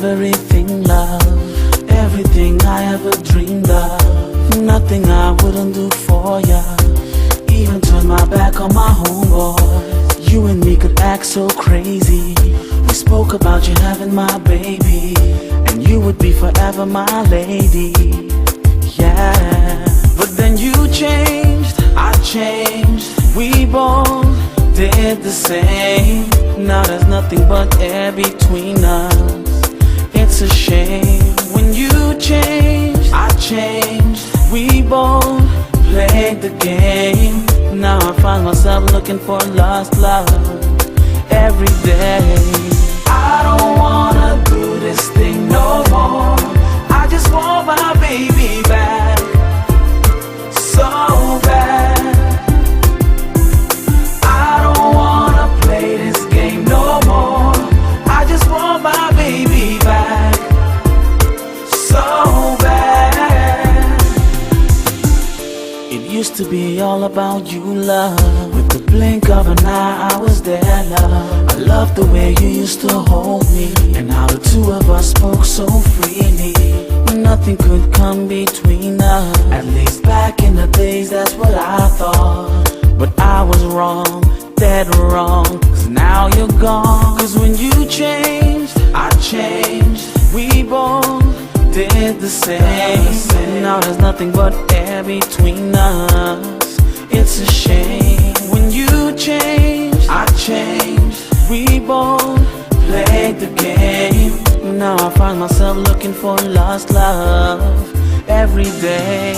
everything, love. Everything I ever dreamed of. Nothing I wouldn't do for ya. Even turn my back on my homeboy. You and me could act so crazy. We spoke about you having my baby, and you would be forever my lady. Yeah. But then you changed, I changed. We both did the same. Now there's nothing but air between us. It's a shame. When you changed, I changed. We both played the game. Now I find myself looking for lost love every day. I don't wanna do this thing no more. I just want my baby back, so bad. I don't wanna play this game no more. I just want my baby back, so bad. It used to be all about you, love. With the blink of an eye, I was there, love. I loved the way you used to hold me, and how the two of us spoke so freely. Nothing could come between us. At least back in the days, that's what I thought. But I was wrong, dead wrong. Cause now you're gone. Cause when you changed, I changed. We both did the same. Now there's nothing but air between us. It's a shame. When you changed, I changed. We both played the game. Now I find myself looking for lost love every day.